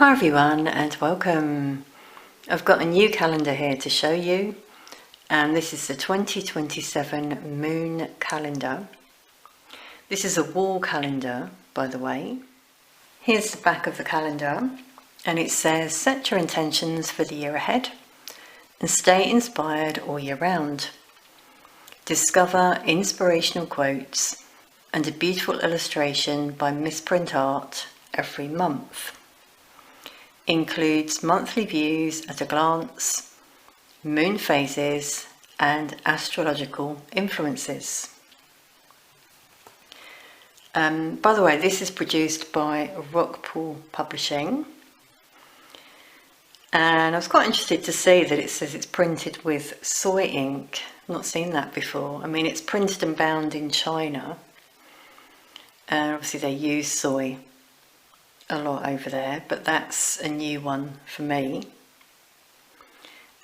Hi everyone and welcome. I've got a new calendar here to show you, and this is the 2027 moon calendar. This is a wall calendar, by the way. Here's the back of the calendar, and it says set your intentions for the year ahead and stay inspired all year round. Discover inspirational quotes and a beautiful illustration by misprint art every month. Includes monthly views at a glance, moon phases and astrological influences. By the way, this is produced by Rockpool Publishing, and I was quite interested to see that it says it's printed with soy ink. I've not seen that before. I mean, it's printed and bound in China, and obviously they use soy a lot over there, but that's a new one for me.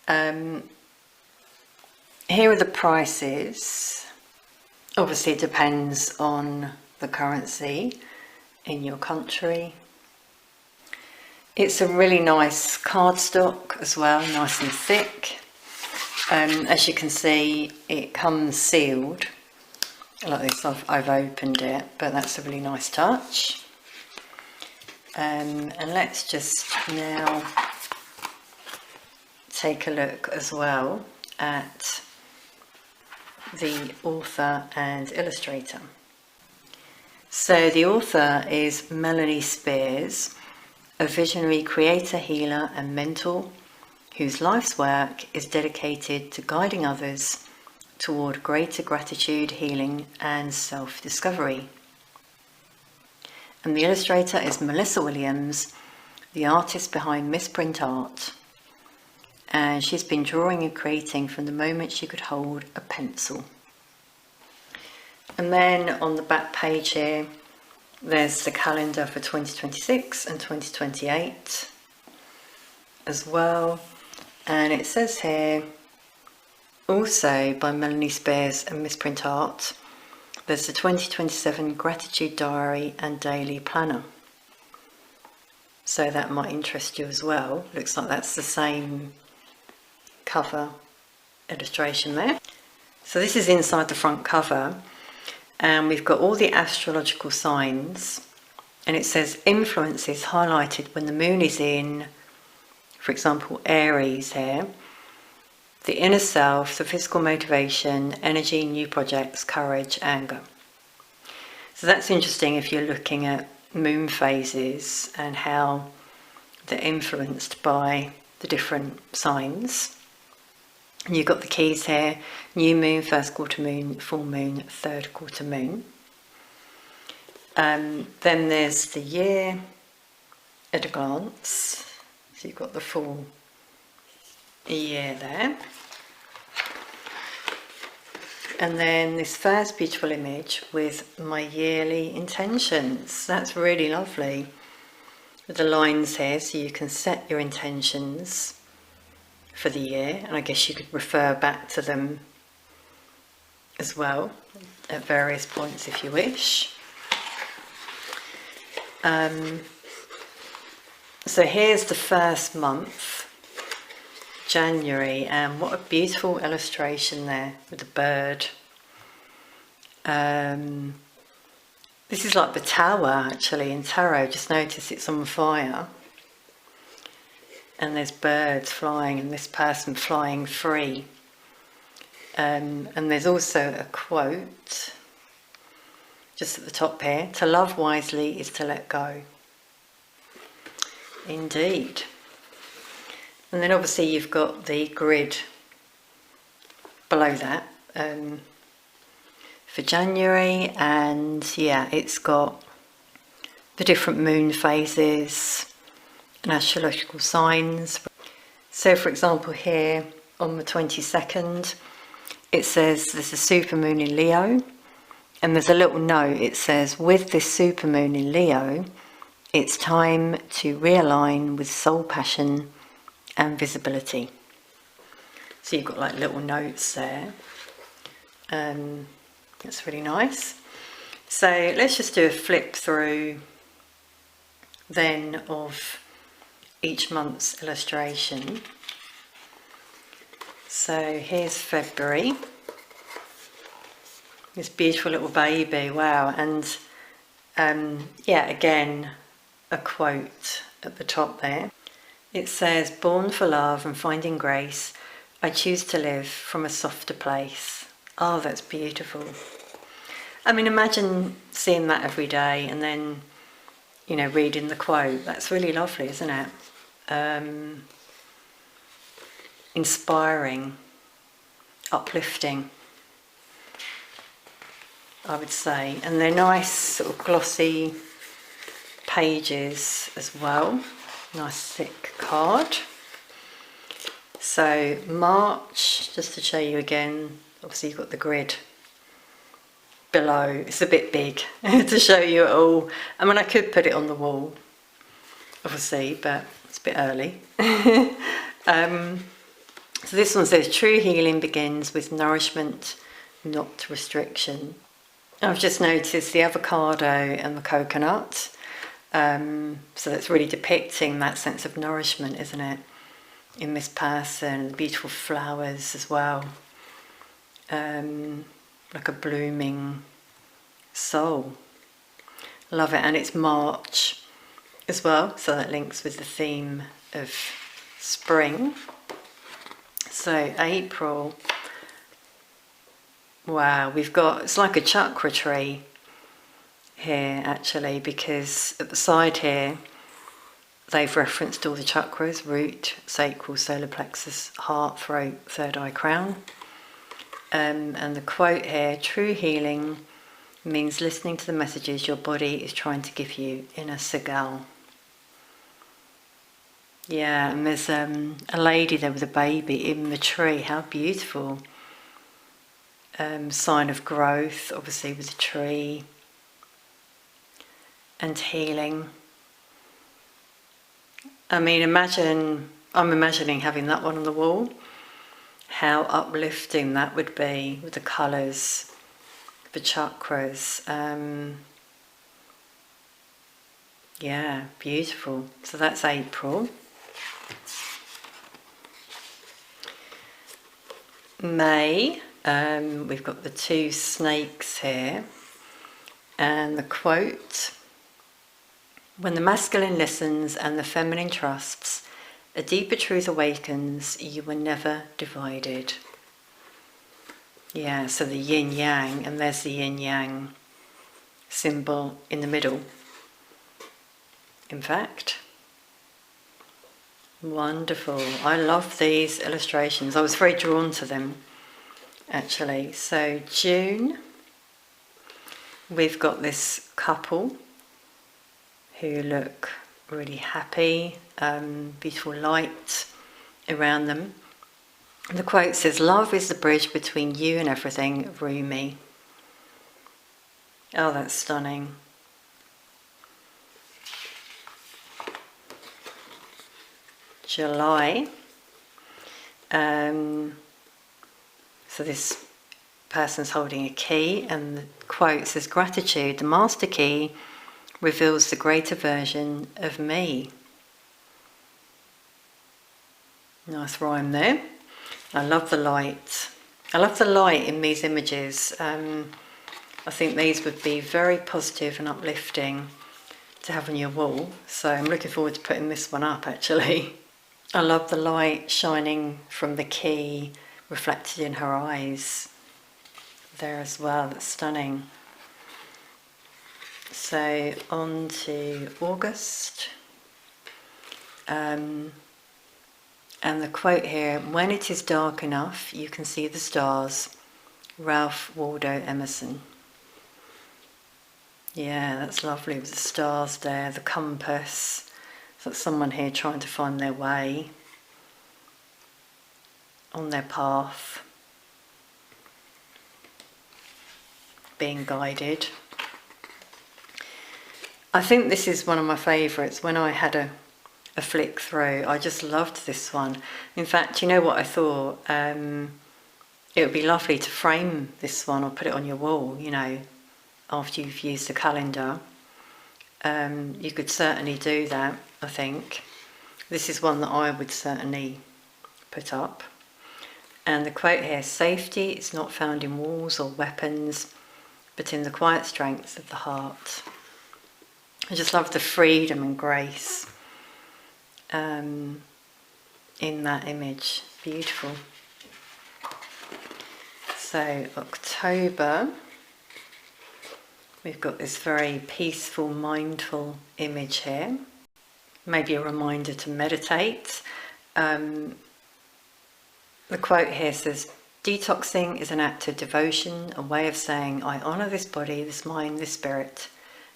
Here are the prices. Obviously it depends on the currency in your country. It's a really nice cardstock as well, nice and thick. As you can see, it comes sealed like this. I've opened it, but that's a really nice touch. And let's just now take a look as well at the author and illustrator. So the author is Melanie Spears, a visionary creator, healer and mentor whose life's work is dedicated to guiding others toward greater gratitude, healing and self-discovery. And the illustrator is Melissa Williams, the artist behind Misprint Art, and she's been drawing and creating from the moment she could hold a pencil. And then on the back page here, there's the calendar for 2026 and 2028 as well, and it says here, also by Melanie Spears and Misprint Art, there's the 2027 Gratitude Diary and Daily Planner. So that might interest you as well. Looks like that's the same cover illustration there. So this is inside the front cover, and we've got all the astrological signs, and it says influences highlighted when the moon is in, for example, Aries here. The inner self, the physical motivation, energy, new projects, courage, anger. So that's interesting if you're looking at moon phases and how they're influenced by the different signs. And you've got the keys here: new moon, first quarter moon, full moon, third quarter moon. Then there's the year at a glance. So you've got the full year there. And then this first beautiful image with my yearly intentions. That's really lovely, with the lines here, so you can set your intentions for the year, and I guess you could refer back to them as well at various points if you wish. So here's the first month, January, and what a beautiful illustration there with the bird. This is like the tower actually in tarot. Just notice it's on fire, and there's birds flying and this person flying free. And there's also a quote just at the top here: to love wisely is to let go. Indeed. And then obviously you've got the grid below that for January, and yeah, it's got the different moon phases and astrological signs. So for example here on the 22nd, it says there's a supermoon in Leo, and there's a little note. It says, with this supermoon in Leo, it's time to realign with soul passion and visibility. So you've got like little notes there. That's really nice. So let's just do a flip through then of each month's illustration. So here's February. This beautiful little baby, wow. And yeah, again, a quote at the top there. It says, "Born for love and finding grace, I choose to live from a softer place." Oh, that's beautiful. I mean, imagine seeing that every day and then, you know, reading the quote. That's really lovely, isn't it? Inspiring, uplifting, I would say. And they're nice sort of glossy pages as well. Nice thick card. So March, just to show you again, obviously you've got the grid below. It's a bit big to show you it all. I mean, I could put it on the wall, obviously, but it's a bit early. So this one says, "True healing begins with nourishment, not restriction." I've just noticed the avocado and the coconut. So that's really depicting that sense of nourishment, isn't it, in this person. The beautiful flowers as well. Like a blooming soul. Love it. And it's March as well, so that links with the theme of spring. So April, wow, we've got, it's like a chakra tree here actually, because at the side here they've referenced all the chakras: root, sacral, solar plexus, heart, throat, third eye, crown. And the quote here, "True healing means listening to the messages your body is trying to give you," in a Segal. Yeah, and there's a lady there with a baby in the tree. How beautiful. Sign of growth, obviously, with the tree. And healing. I mean, I'm imagining having that one on the wall. How uplifting that would be with the colours, the chakras. Yeah, beautiful. So that's April. May, we've got the two snakes here. And the quote, "When the masculine listens and the feminine trusts, a deeper truth awakens, you were never divided." Yeah, so the yin yang, and there's the yin yang symbol in the middle. In fact, wonderful. I love these illustrations. I was very drawn to them, actually. So June, we've got this couple who look really happy, beautiful light around them. The quote says, "Love is the bridge between you and everything, Rumi." Oh, that's stunning. July. So this person's holding a key, and the quote says, "Gratitude, the master key, reveals the greater version of me." Nice rhyme there. I love the light. I love the light in these images. I think these would be very positive and uplifting to have on your wall. So I'm looking forward to putting this one up, actually. I love the light shining from the key, reflected in her eyes there as well. That's stunning. So on to August. And the quote here, "When it is dark enough, you can see the stars." Ralph Waldo Emerson. Yeah, that's lovely with the stars there, the compass. So that's someone here trying to find their way on their path, being guided. I think this is one of my favourites. When I had a flick through, I just loved this one. In fact, you know what I thought? It would be lovely to frame this one or put it on your wall, you know, after you've used the calendar. You could certainly do that, I think. This is one that I would certainly put up. And the quote here, safety is not found in walls or weapons, but in the quiet strength of the heart. I just love the freedom and grace in that image. Beautiful. So October, we've got this very peaceful, mindful image here. Maybe a reminder to meditate. The quote here says, detoxing is an act of devotion, a way of saying, I honour this body, this mind, this spirit.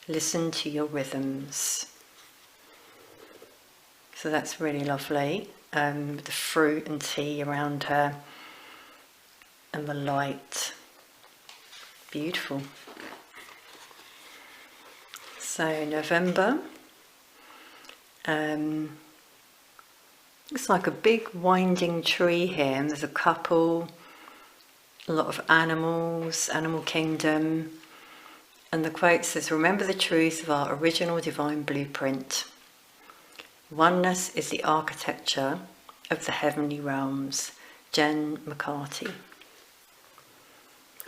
Listen to your rhythms. So that's really lovely. With the fruit and tea around her and the light. Beautiful. So November. Looks like a big winding tree here, and there's a couple, a lot of animals, animal kingdom, and the quote says, remember the truth of our original divine blueprint. Oneness is the architecture of the heavenly realms. Jen McCarthy.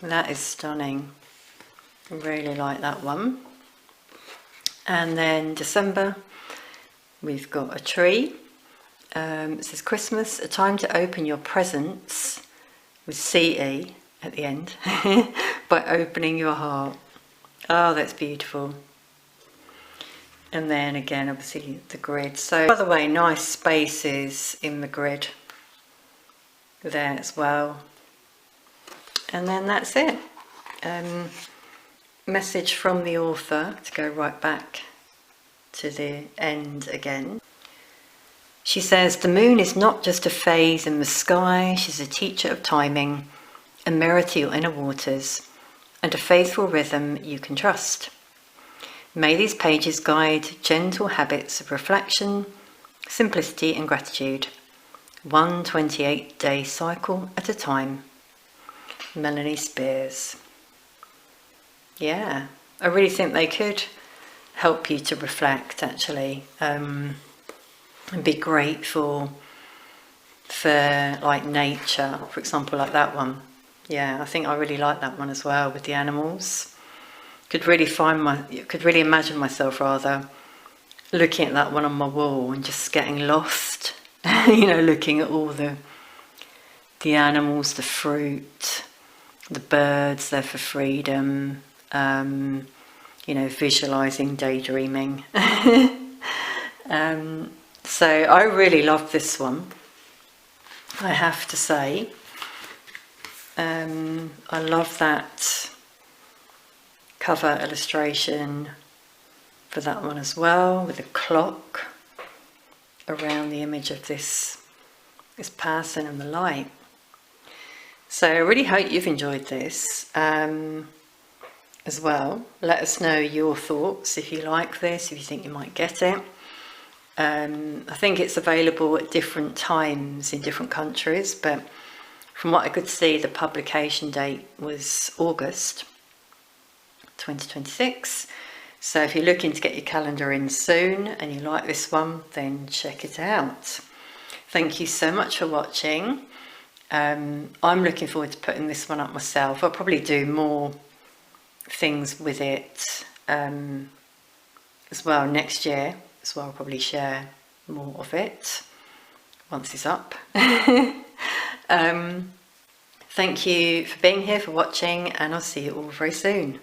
That is stunning. I really like that one. And then December, we've got a tree. It says Christmas, a time to open your presents, with CE at the end, by opening your heart. Oh, that's beautiful. And then again, obviously the grid. So, by the way, nice spaces in the grid there as well. And then that's it. Message from the author to go right back to the end again. She says, the moon is not just a phase in the sky, she's a teacher of timing, a mirror to your inner waters, and a faithful rhythm you can trust. May these pages guide gentle habits of reflection, simplicity and gratitude, one 28-day cycle at a time. Melanie Spears. Yeah, I really think they could help you to reflect, actually, and be grateful for, like, nature, for example, like that one. Yeah, I think I really like that one as well, with the animals. Could really imagine myself, rather, looking at that one on my wall and just getting lost, you know, looking at all the animals, the fruit, the birds there for freedom, you know, visualising, daydreaming. So I really love this one, I have to say. I love that cover illustration for that one as well, with a clock around the image of this person and the light. So I really hope you've enjoyed this as well. Let us know your thoughts, if you like this, if you think you might get it. I think it's available at different times in different countries, but from what I could see, the publication date was August 2026. So if you're looking to get your calendar in soon and you like this one, then check it out. Thank you so much for watching. I'm looking forward to putting this one up myself. I'll probably do more things with it as well next year. So I'll probably share more of it once it's up. Thank you for being here, for watching, and I'll see you all very soon.